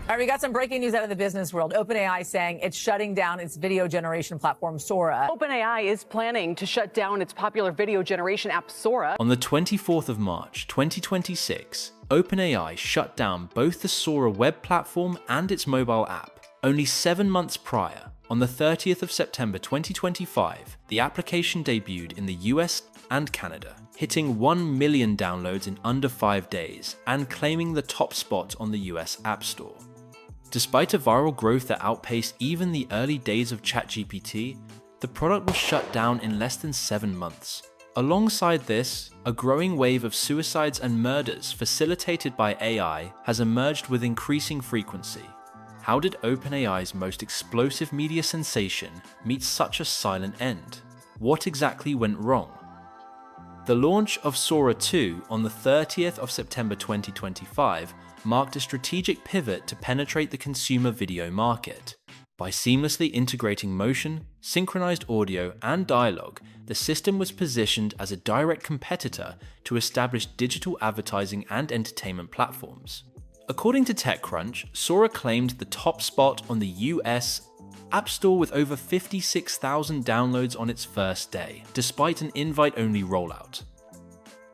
All right, we got some breaking news out of the business world. OpenAI saying it's shutting down its video generation platform, Sora. OpenAI is planning to shut down its popular video generation app, Sora. On the 24th of March, 2026, OpenAI shut down both the Sora web platform and its mobile app. Only 7 months prior, on the 30th of September 2025, the application debuted in the US and Canada, hitting 1 million downloads in under 5 days and claiming the top spot on the US App Store. Despite a viral growth that outpaced even the early days of ChatGPT, the product was shut down in less than 7 months. Alongside this, a growing wave of suicides and murders facilitated by AI has emerged with increasing frequency. How did OpenAI's most explosive media sensation meet such a silent end? What exactly went wrong? The launch of Sora 2 on the 30th of September 2025 marked a strategic pivot to penetrate the consumer video market. By seamlessly integrating motion, synchronized audio, and dialogue, the system was positioned as a direct competitor to established digital advertising and entertainment platforms. According to TechCrunch, Sora claimed the top spot on the US App Store with over 56,000 downloads on its first day, despite an invite-only rollout.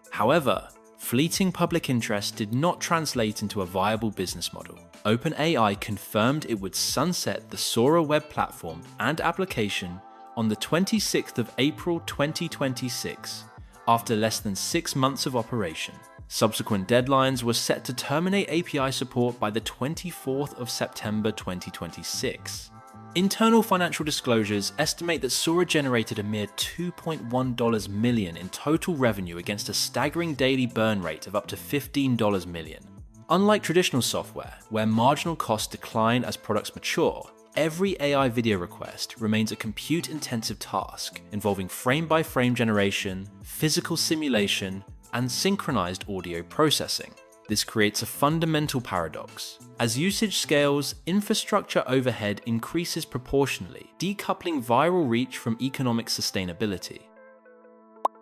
However, fleeting public interest did not translate into a viable business model. OpenAI confirmed it would sunset the Sora web platform and application on the 26th of April 2026, after less than 6 months of operation. Subsequent deadlines were set to terminate API support by the 24th of September 2026. Internal financial disclosures estimate that Sora generated a mere $2.1 million in total revenue against a staggering daily burn rate of up to $15 million. Unlike traditional software, where marginal costs decline as products mature, every AI video request remains a compute-intensive task involving frame-by-frame generation, physical simulation, and synchronized audio processing. This creates a fundamental paradox. As usage scales, infrastructure overhead increases proportionally, decoupling viral reach from economic sustainability.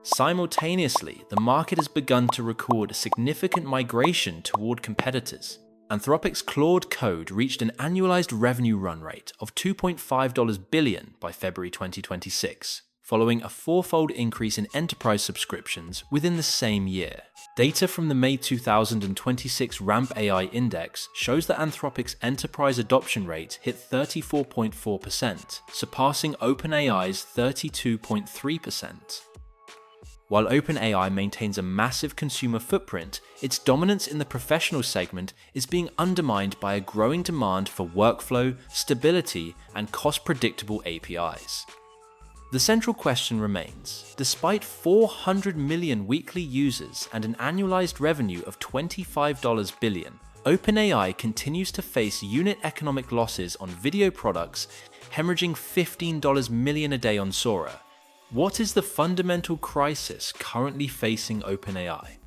Simultaneously, the market has begun to record a significant migration toward competitors. Anthropic's Claude Code reached an annualized revenue run rate of $2.5 billion by February 2026. Following a fourfold increase in enterprise subscriptions within the same year. Data from the May 2026 RAMP AI Index shows that Anthropic's enterprise adoption rate hit 34.4%, surpassing OpenAI's 32.3%. While OpenAI maintains a massive consumer footprint, its dominance in the professional segment is being undermined by a growing demand for workflow, stability, and cost-predictable APIs. The central question remains, despite 400 million weekly users and an annualized revenue of $25 billion, OpenAI continues to face unit economic losses on video products, hemorrhaging $15 million a day on Sora. What is the fundamental crisis currently facing OpenAI?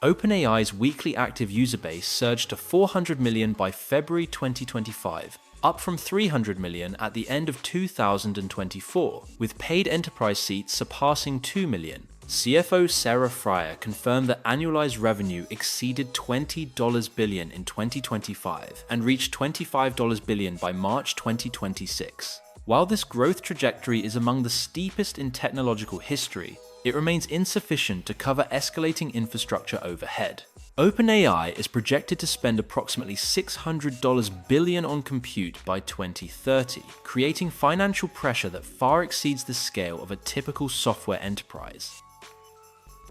OpenAI's weekly active user base surged to 400 million by February 2025, up from 300 million at the end of 2024, with paid enterprise seats surpassing 2 million. CFO Sarah Fryer confirmed that annualized revenue exceeded $20 billion in 2025 and reached $25 billion by March 2026. While this growth trajectory is among the steepest in technological history, it remains insufficient to cover escalating infrastructure overhead. OpenAI is projected to spend approximately $600 billion on compute by 2030, creating financial pressure that far exceeds the scale of a typical software enterprise.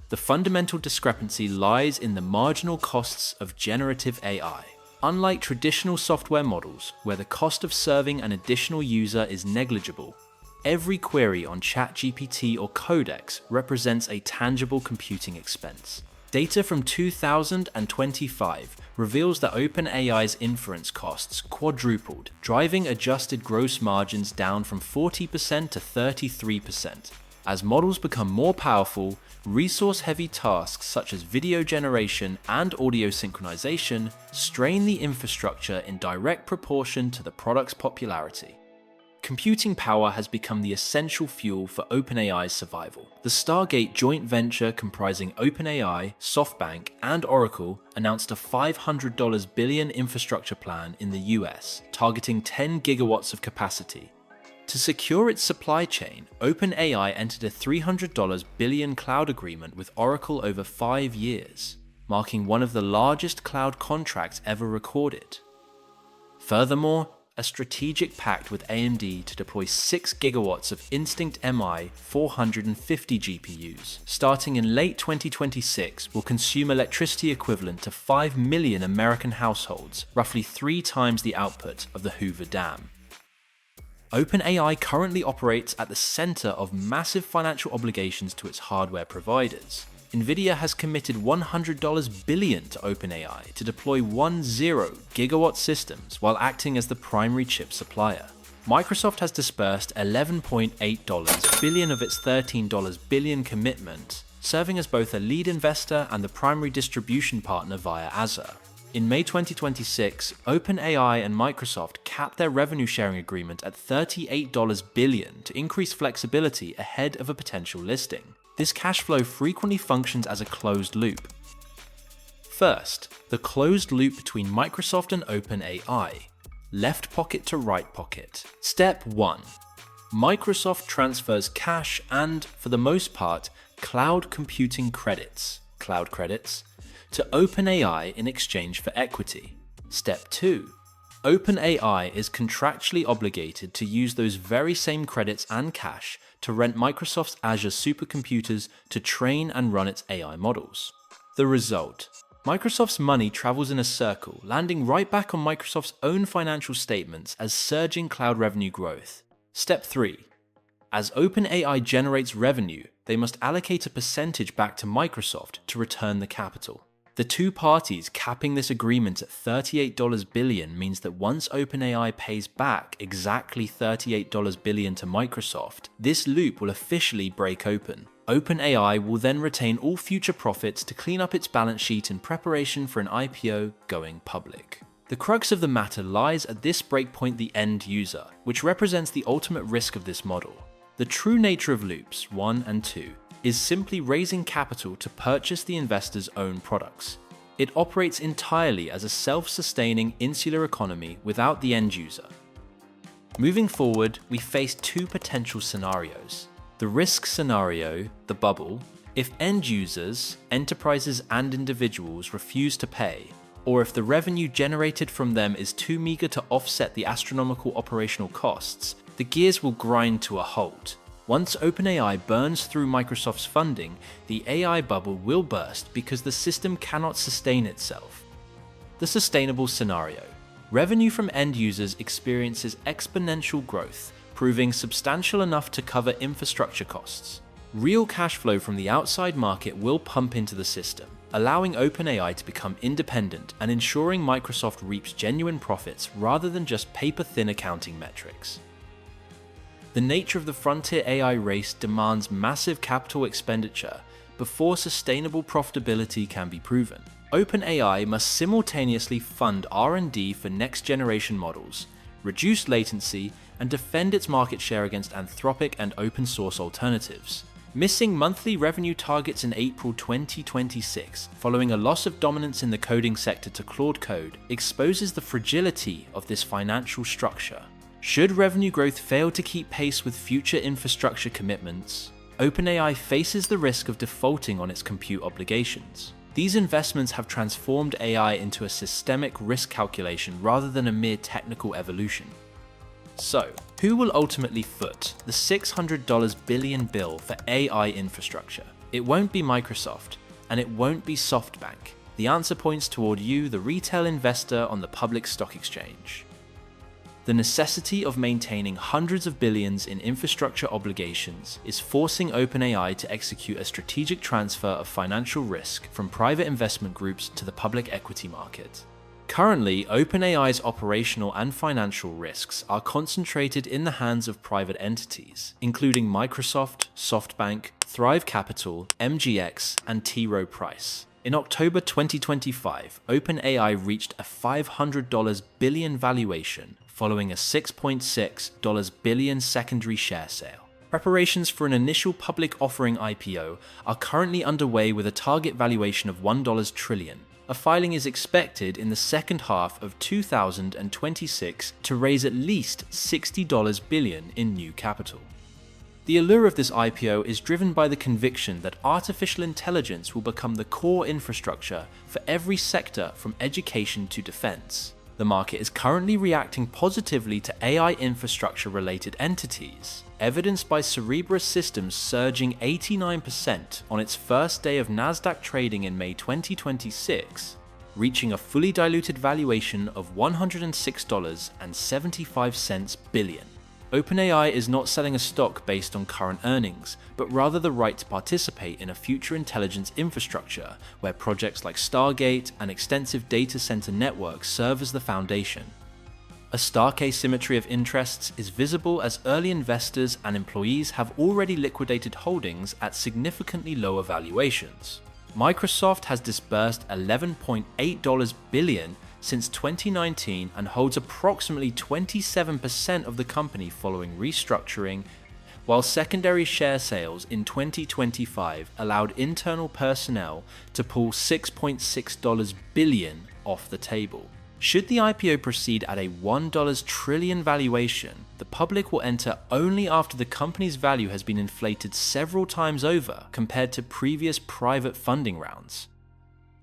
The fundamental discrepancy lies in the marginal costs of generative AI. Unlike traditional software models, where the cost of serving an additional user is negligible, every query on ChatGPT or Codex represents a tangible computing expense. Data from 2025 reveals that OpenAI's inference costs quadrupled, driving adjusted gross margins down from 40% to 33%. As models become more powerful, resource-heavy tasks such as video generation and audio synchronization strain the infrastructure in direct proportion to the product's popularity. Computing power has become the essential fuel for OpenAI's survival. The Stargate joint venture comprising OpenAI, SoftBank, and Oracle announced a $500 billion infrastructure plan in the US, targeting 10 gigawatts of capacity. To secure its supply chain, OpenAI entered a $300 billion cloud agreement with Oracle over 5 years, marking one of the largest cloud contracts ever recorded. Furthermore, a strategic pact with AMD to deploy 6 gigawatts of Instinct MI 450 GPUs, starting in late 2026, will consume electricity equivalent to 5 million American households, roughly 3 times the output of the Hoover Dam. OpenAI currently operates at the center of massive financial obligations to its hardware providers. Nvidia has committed $100 billion to OpenAI to deploy 10 gigawatt systems while acting as the primary chip supplier. Microsoft has dispersed $11.8 billion of its $13 billion commitment, serving as both a lead investor and the primary distribution partner via Azure. In May 2026, OpenAI and Microsoft capped their revenue sharing agreement at $38 billion to increase flexibility ahead of a potential listing. This cash flow frequently functions as a closed loop. First, the closed loop between Microsoft and OpenAI. Left pocket to right pocket. Step 1. Microsoft transfers cash and, for the most part, cloud computing credits, cloud credits, to OpenAI in exchange for equity. Step 2. OpenAI is contractually obligated to use those very same credits and cash to rent Microsoft's Azure supercomputers to train and run its AI models. The result: Microsoft's money travels in a circle, landing right back on Microsoft's own financial statements as surging cloud revenue growth. Step 3. As OpenAI generates revenue, they must allocate a percentage back to Microsoft to return the capital. The two parties capping this agreement at $38 billion means that once OpenAI pays back exactly $38 billion to Microsoft, this loop will officially break open. OpenAI will then retain all future profits to clean up its balance sheet in preparation for an IPO going public. The crux of the matter lies at this breakpoint: the end user, which represents the ultimate risk of this model. The true nature of loops 1 and 2 is simply raising capital to purchase the investor's own products. It operates entirely as a self-sustaining insular economy without the end user. Moving forward, we face two potential scenarios. The risk scenario, the bubble, if end users, enterprises and individuals refuse to pay, or if the revenue generated from them is too meager to offset the astronomical operational costs, the gears will grind to a halt. Once OpenAI burns through Microsoft's funding, the AI bubble will burst because the system cannot sustain itself. The sustainable scenario: revenue from end users experiences exponential growth, proving substantial enough to cover infrastructure costs. Real cash flow from the outside market will pump into the system, allowing OpenAI to become independent and ensuring Microsoft reaps genuine profits rather than just paper-thin accounting metrics. The nature of the frontier AI race demands massive capital expenditure before sustainable profitability can be proven. OpenAI must simultaneously fund R&D for next-generation models, reduce latency, and defend its market share against Anthropic and open-source alternatives. Missing monthly revenue targets in April 2026, following a loss of dominance in the coding sector to Claude Code, exposes the fragility of this financial structure. Should revenue growth fail to keep pace with future infrastructure commitments, OpenAI faces the risk of defaulting on its compute obligations. These investments have transformed AI into a systemic risk calculation rather than a mere technical evolution. So, who will ultimately foot the $600 billion bill for AI infrastructure? It won't be Microsoft, and it won't be SoftBank. The answer points toward you, the retail investor on the public stock exchange. The necessity of maintaining hundreds of billions in infrastructure obligations is forcing OpenAI to execute a strategic transfer of financial risk from private investment groups to the public equity market. Currently, OpenAI's operational and financial risks are concentrated in the hands of private entities, including Microsoft, SoftBank, Thrive Capital, MGX, and T. Rowe Price. In October 2025, OpenAI reached a $500 billion valuation following a $6.6 billion secondary share sale. Preparations for an initial public offering IPO are currently underway with a target valuation of $1 trillion. A filing is expected in the second half of 2026 to raise at least $60 billion in new capital. The allure of this IPO is driven by the conviction that artificial intelligence will become the core infrastructure for every sector from education to defense. The market is currently reacting positively to AI infrastructure-related entities, evidenced by Cerebras Systems surging 89% on its first day of Nasdaq trading in May 2026, reaching a fully diluted valuation of $106.75 billion. OpenAI is not selling a stock based on current earnings, but rather the right to participate in a future intelligence infrastructure where projects like Stargate and extensive data center networks serve as the foundation. A stark asymmetry of interests is visible as early investors and employees have already liquidated holdings at significantly lower valuations. Microsoft has disbursed $11.8 billion since 2019 and holds approximately 27% of the company following restructuring, while secondary share sales in 2025 allowed internal personnel to pull $6.6 billion off the table. Should the IPO proceed at a $1 trillion valuation, the public will enter only after the company's value has been inflated several times over compared to previous private funding rounds.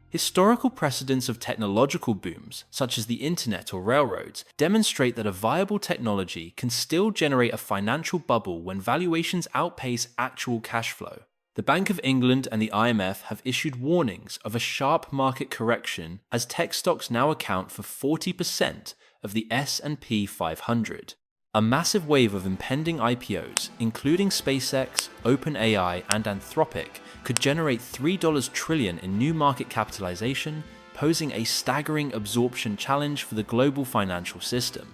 Historical precedents of technological booms, such as the internet or railroads, demonstrate that a viable technology can still generate a financial bubble when valuations outpace actual cash flow. The Bank of England and the IMF have issued warnings of a sharp market correction as tech stocks now account for 40% of the S&P 500. A massive wave of impending IPOs, including SpaceX, OpenAI, and Anthropic, could generate $3 trillion in new market capitalization, posing a staggering absorption challenge for the global financial system.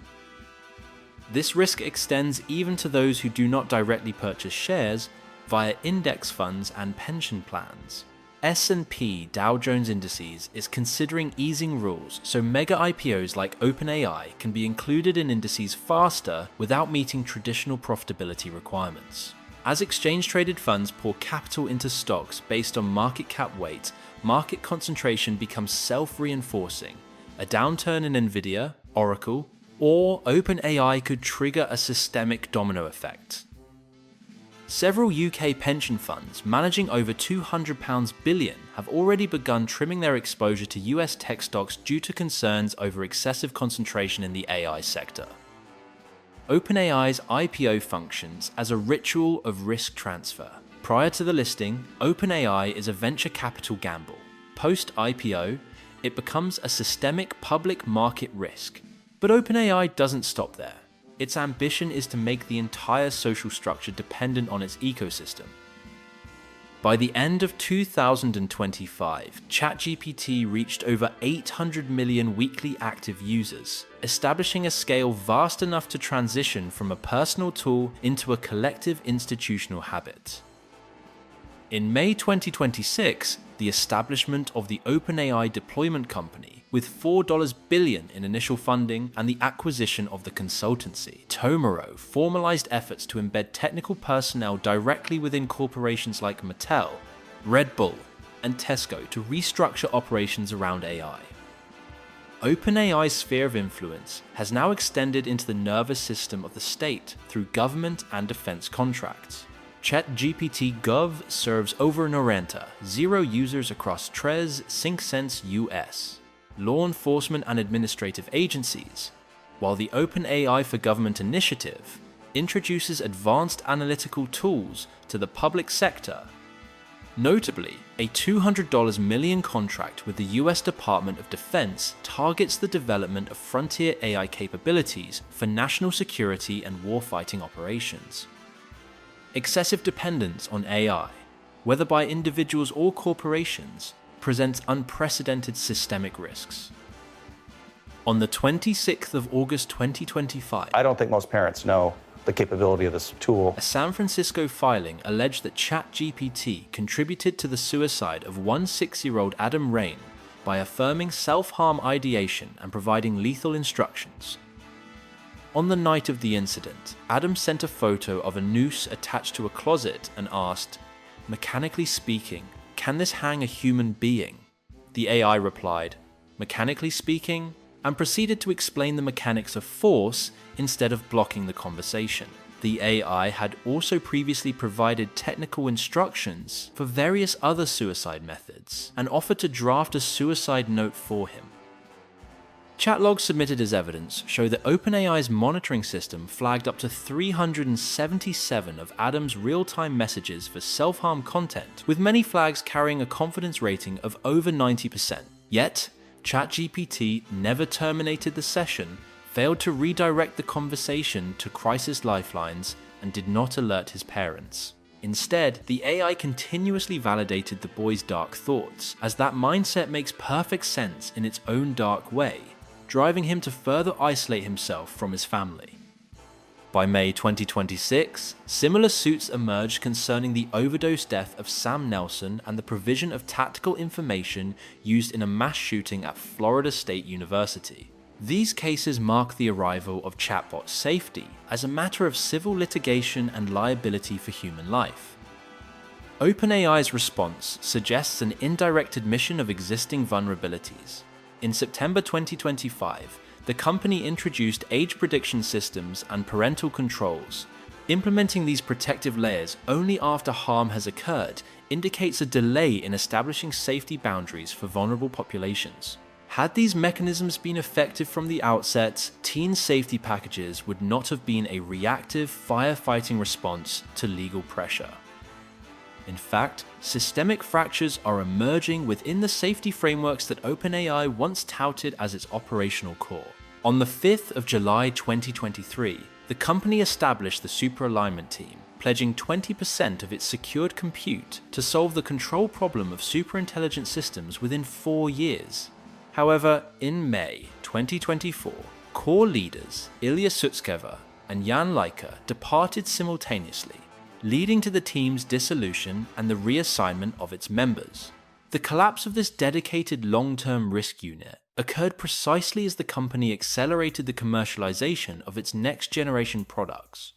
This risk extends even to those who do not directly purchase shares via index funds and pension plans. S&P Dow Jones Indices is considering easing rules so mega IPOs like OpenAI can be included in indices faster without meeting traditional profitability requirements. As exchange-traded funds pour capital into stocks based on market cap weight, market concentration becomes self-reinforcing. A downturn in Nvidia, Oracle, or OpenAI could trigger a systemic domino effect. Several UK pension funds, managing over £200 billion, have already begun trimming their exposure to US tech stocks due to concerns over excessive concentration in the AI sector. OpenAI's IPO functions as a ritual of risk transfer. Prior to the listing, OpenAI is a venture capital gamble. Post-IPO, it becomes a systemic public market risk. But OpenAI doesn't stop there. Its ambition is to make the entire social structure dependent on its ecosystem. By the end of 2025, ChatGPT reached over 800 million weekly active users, establishing a scale vast enough to transition from a personal tool into a collective institutional habit. In May 2026, the establishment of the OpenAI deployment company, with $4 billion in initial funding and the acquisition of the consultancy, Tomorrow formalized efforts to embed technical personnel directly within corporations like Mattel, Red Bull, and Tesco to restructure operations around AI. OpenAI's sphere of influence has now extended into the nervous system of the state through government and defense contracts. ChatGPT Gov serves over Norenta, 0 users across TRES, SyncSense US, law enforcement and administrative agencies, while the OpenAI for Government initiative introduces advanced analytical tools to the public sector. Notably, a $200 million contract with the US Department of Defense targets the development of frontier AI capabilities for national security and warfighting operations. Excessive dependence on AI, whether by individuals or corporations, presents unprecedented systemic risks. On the 26th of August 2025, I don't think most parents know the capability of this tool. A San Francisco filing alleged that ChatGPT contributed to the suicide of 6-year-old Adam Rain by affirming self-harm ideation and providing lethal instructions. On the night of the incident, Adam sent a photo of a noose attached to a closet and asked, "Mechanically speaking, can this hang a human being?" The AI replied, "Mechanically speaking," and proceeded to explain the mechanics of force instead of blocking the conversation. The AI had also previously provided technical instructions for various other suicide methods and offered to draft a suicide note for him. Chat logs submitted as evidence show that OpenAI's monitoring system flagged up to 377 of Adam's real-time messages for self-harm content, with many flags carrying a confidence rating of over 90%. Yet, ChatGPT never terminated the session, failed to redirect the conversation to crisis lifelines, and did not alert his parents. Instead, the AI continuously validated the boy's dark thoughts, as that mindset makes perfect sense in its own dark way, driving him to further isolate himself from his family. By May 2026, similar suits emerged concerning the overdose death of Sam Nelson and the provision of tactical information used in a mass shooting at Florida State University. These cases mark the arrival of chatbot safety as a matter of civil litigation and liability for human life. OpenAI's response suggests an indirect admission of existing vulnerabilities. In September 2025, the company introduced age prediction systems and parental controls. Implementing these protective layers only after harm has occurred indicates a delay in establishing safety boundaries for vulnerable populations. Had these mechanisms been effective from the outset, teen safety packages would not have been a reactive firefighting response to legal pressure. In fact, systemic fractures are emerging within the safety frameworks that OpenAI once touted as its operational core. On the 5th of July 2023, the company established the Superalignment Team, pledging 20% of its secured compute to solve the control problem of superintelligent systems within 4 years. However, in May 2024, core leaders Ilya Sutskever and Jan Leica departed simultaneously, leading to the team's dissolution and the reassignment of its members. The collapse of this dedicated long-term risk unit occurred precisely as the company accelerated the commercialization of its next-generation products.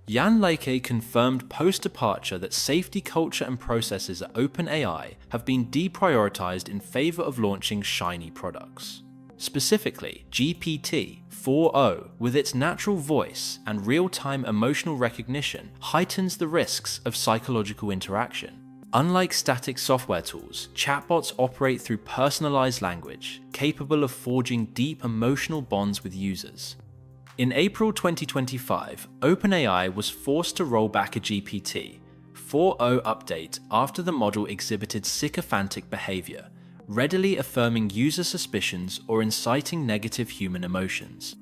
Jan Leica confirmed post-departure that safety culture and processes at OpenAI have been deprioritized in favor of launching shiny products. Specifically, GPT-4o, with its natural voice and real-time emotional recognition, heightens the risks of psychological interaction. Unlike static software tools, chatbots operate through personalized language, capable of forging deep emotional bonds with users. In April 2025, OpenAI was forced to roll back a GPT-4o update after the model exhibited sycophantic behavior, readily affirming user suspicions or inciting negative human emotions.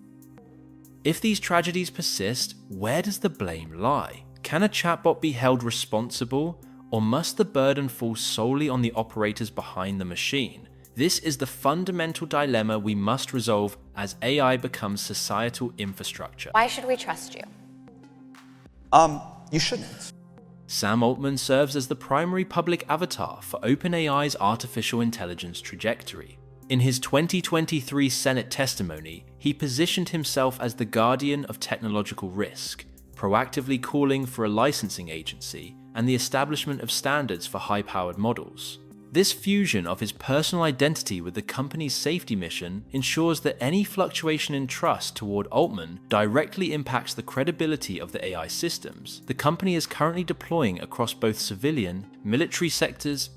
If these tragedies persist, where does the blame lie? Can a chatbot be held responsible, or must the burden fall solely on the operators behind the machine? This is the fundamental dilemma we must resolve as AI becomes societal infrastructure. Why should we trust you? You shouldn't. Sam Altman serves as the primary public avatar for OpenAI's artificial intelligence trajectory. In his 2023 Senate testimony, he positioned himself as the guardian of technological risk, proactively calling for a licensing agency and the establishment of standards for high-powered models. This fusion of his personal identity with the company's safety mission ensures that any fluctuation in trust toward Altman directly impacts the credibility of the AI systems the company is currently deploying across both civilian, military sectors.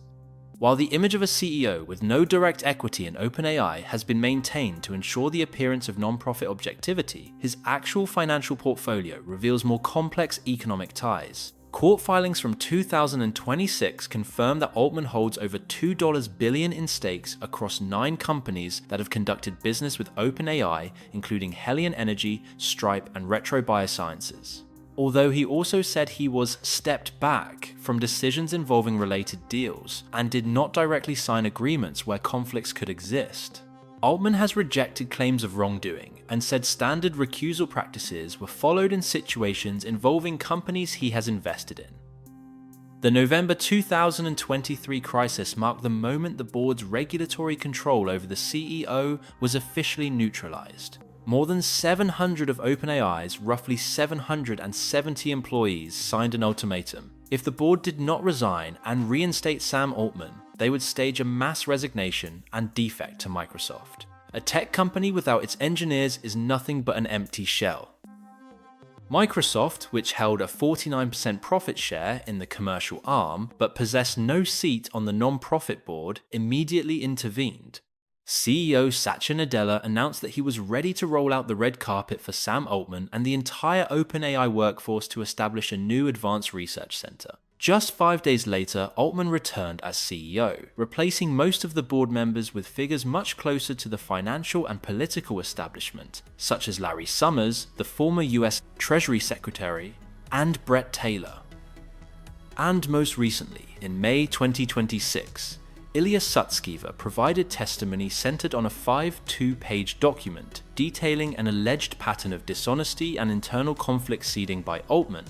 While the image of a CEO with no direct equity in OpenAI has been maintained to ensure the appearance of non-profit objectivity, his actual financial portfolio reveals more complex economic ties. Court filings from 2026 confirm that Altman holds over $2 billion in stakes across 9 companies that have conducted business with OpenAI, including Helion Energy, Stripe, and Retro Biosciences. Although he also said he was stepped back from decisions involving related deals and did not directly sign agreements where conflicts could exist. Altman has rejected claims of wrongdoing and said standard recusal practices were followed in situations involving companies he has invested in. The November 2023 crisis marked the moment the board's regulatory control over the CEO was officially neutralized. More than 700 of OpenAI's roughly 770 employees signed an ultimatum. If the board did not resign and reinstate Sam Altman, they would stage a mass resignation and defect to Microsoft. A tech company without its engineers is nothing but an empty shell. Microsoft, which held a 49% profit share in the commercial arm but possessed no seat on the non-profit board, immediately intervened. CEO Satya Nadella announced that he was ready to roll out the red carpet for Sam Altman and the entire OpenAI workforce to establish a new advanced research center. Just 5 days later, Altman returned as CEO, replacing most of the board members with figures much closer to the financial and political establishment, such as Larry Summers, the former US Treasury Secretary, and Brett Taylor. And most recently, in May 2026, Ilya Sutskever provided testimony centered on a 5-2-page document detailing an alleged pattern of dishonesty and internal conflict seeding by Altman,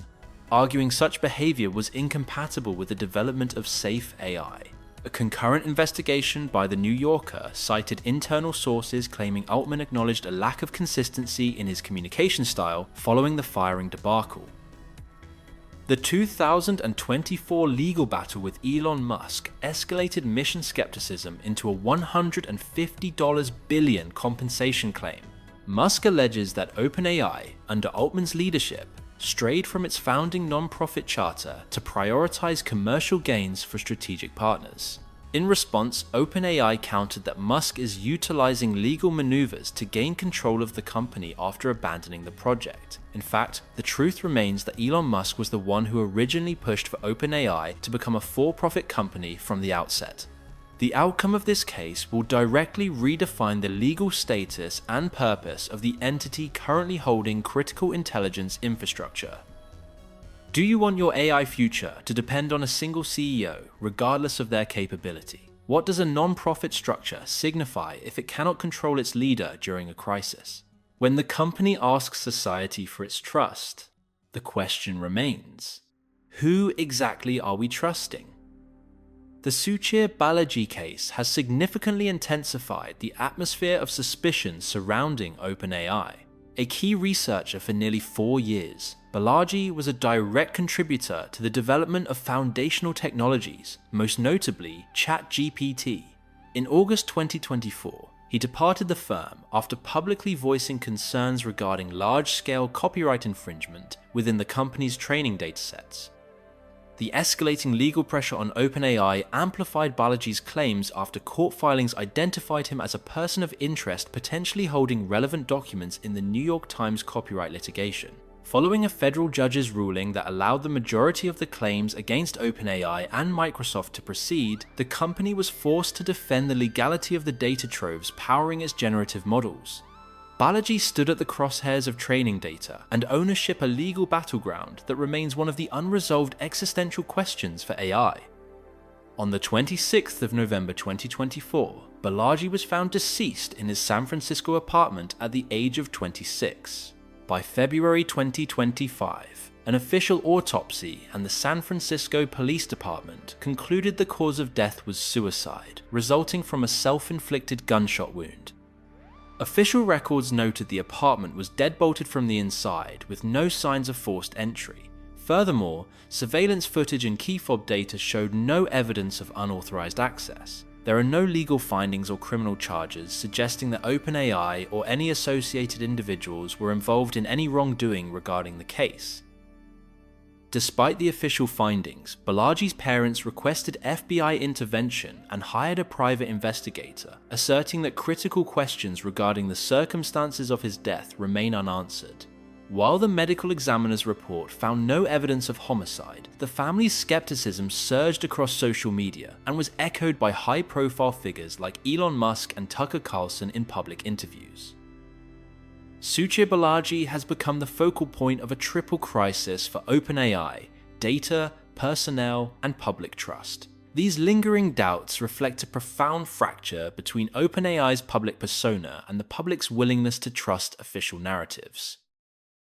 arguing such behavior was incompatible with the development of safe AI. A concurrent investigation by The New Yorker cited internal sources claiming Altman acknowledged a lack of consistency in his communication style following the firing debacle. The 2024 legal battle with Elon Musk escalated mission skepticism into a $150 billion compensation claim. Musk alleges that OpenAI, under Altman's leadership, strayed from its founding non-profit charter to prioritize commercial gains for strategic partners. In response, OpenAI countered that Musk is utilizing legal maneuvers to gain control of the company after abandoning the project. In fact, the truth remains that Elon Musk was the one who originally pushed for OpenAI to become a for-profit company from the outset. The outcome of this case will directly redefine the legal status and purpose of the entity currently holding critical intelligence infrastructure. Do you want your AI future to depend on a single CEO, regardless of their capability? What does a non-profit structure signify if it cannot control its leader during a crisis? When the company asks society for its trust, the question remains, who exactly are we trusting? The Suchir Balaji case has significantly intensified the atmosphere of suspicion surrounding OpenAI. A key researcher for nearly 4 years, Balaji was a direct contributor to the development of foundational technologies, most notably ChatGPT. In August 2024, he departed the firm after publicly voicing concerns regarding large-scale copyright infringement within the company's training datasets. The escalating legal pressure on OpenAI amplified Balaji's claims after court filings identified him as a person of interest potentially holding relevant documents in the New York Times copyright litigation. Following a federal judge's ruling that allowed the majority of the claims against OpenAI and Microsoft to proceed, the company was forced to defend the legality of the data troves powering its generative models. Balaji stood at the crosshairs of training data and ownership, a legal battleground that remains one of the unresolved existential questions for AI. On the 26th of November 2024, Balaji was found deceased in his San Francisco apartment at the age of 26. By February 2025, an official autopsy and the San Francisco Police Department concluded the cause of death was suicide, resulting from a self-inflicted gunshot wound. Official records noted the apartment was deadbolted from the inside with no signs of forced entry. Furthermore, surveillance footage and key fob data showed no evidence of unauthorized access. There are no legal findings or criminal charges suggesting that OpenAI or any associated individuals were involved in any wrongdoing regarding the case. Despite the official findings, Balaji's parents requested FBI intervention and hired a private investigator, asserting that critical questions regarding the circumstances of his death remain unanswered. While the medical examiner's report found no evidence of homicide, the family's skepticism surged across social media and was echoed by high-profile figures like Elon Musk and Tucker Carlson in public interviews. Suchir Balaji has become the focal point of a triple crisis for OpenAI: data, personnel, and public trust. These lingering doubts reflect a profound fracture between OpenAI's public persona and the public's willingness to trust official narratives.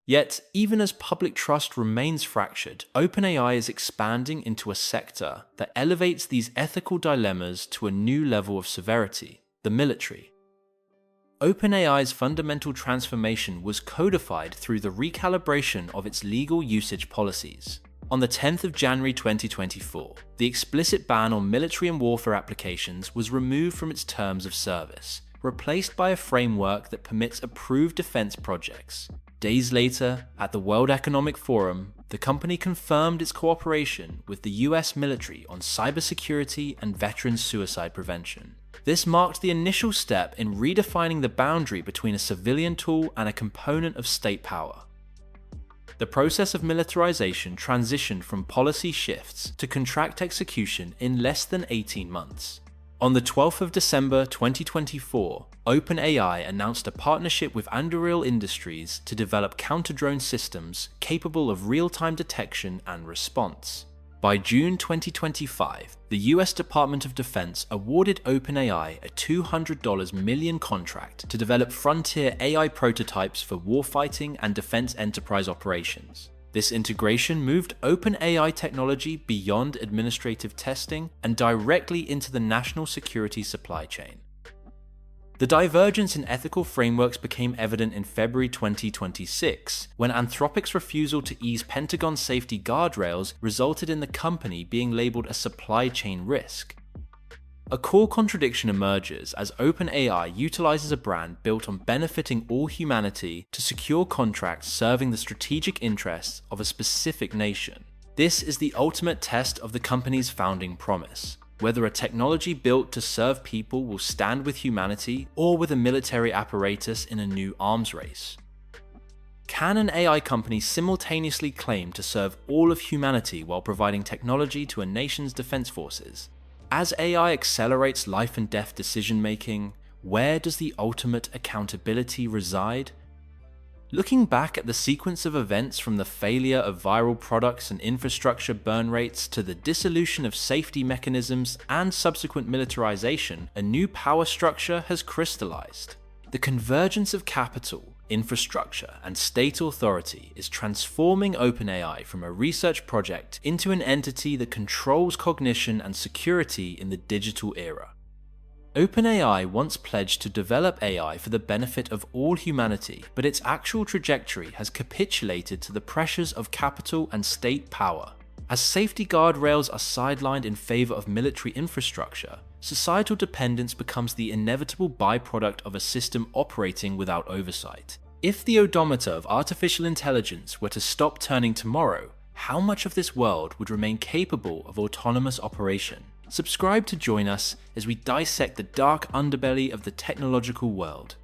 Yet, even as public trust remains fractured, OpenAI is expanding into a sector that elevates these ethical dilemmas to a new level of severity: the military. OpenAI's fundamental transformation was codified through the recalibration of its legal usage policies. On the 10th of January 2024, the explicit ban on military and warfare applications was removed from its terms of service, replaced by a framework that permits approved defense projects. Days later, at the World Economic Forum, the company confirmed its cooperation with the US military on cybersecurity and veteran suicide prevention. This marked the initial step in redefining the boundary between a civilian tool and a component of state power. The process of militarization transitioned from policy shifts to contract execution in less than 18 months. On the 12th of December 2024, OpenAI announced a partnership with Anduril Industries to develop counter-drone systems capable of real-time detection and response. By June 2025, the US Department of Defense awarded OpenAI a $200 million contract to develop frontier AI prototypes for warfighting and defense enterprise operations. This integration moved OpenAI technology beyond administrative testing and directly into the national security supply chain. The divergence in ethical frameworks became evident in February 2026, when Anthropic's refusal to ease Pentagon safety guardrails resulted in the company being labeled a supply chain risk. A core contradiction emerges as OpenAI utilizes a brand built on benefiting all humanity to secure contracts serving the strategic interests of a specific nation. This is the ultimate test of the company's founding promise: whether a technology built to serve people will stand with humanity or with a military apparatus in a new arms race. Can an AI company simultaneously claim to serve all of humanity while providing technology to a nation's defense forces? As AI accelerates life and death decision-making, where does the ultimate accountability reside? Looking back at the sequence of events from the failure of viral products and infrastructure burn rates to the dissolution of safety mechanisms and subsequent militarization, a new power structure has crystallized. The convergence of capital, infrastructure, and state authority is transforming OpenAI from a research project into an entity that controls cognition and security in the digital era. OpenAI once pledged to develop AI for the benefit of all humanity, but its actual trajectory has capitulated to the pressures of capital and state power. As safety guardrails are sidelined in favor of military infrastructure, societal dependence becomes the inevitable byproduct of a system operating without oversight. If the odometer of artificial intelligence were to stop turning tomorrow, how much of this world would remain capable of autonomous operation? Subscribe to join us as we dissect the dark underbelly of the technological world.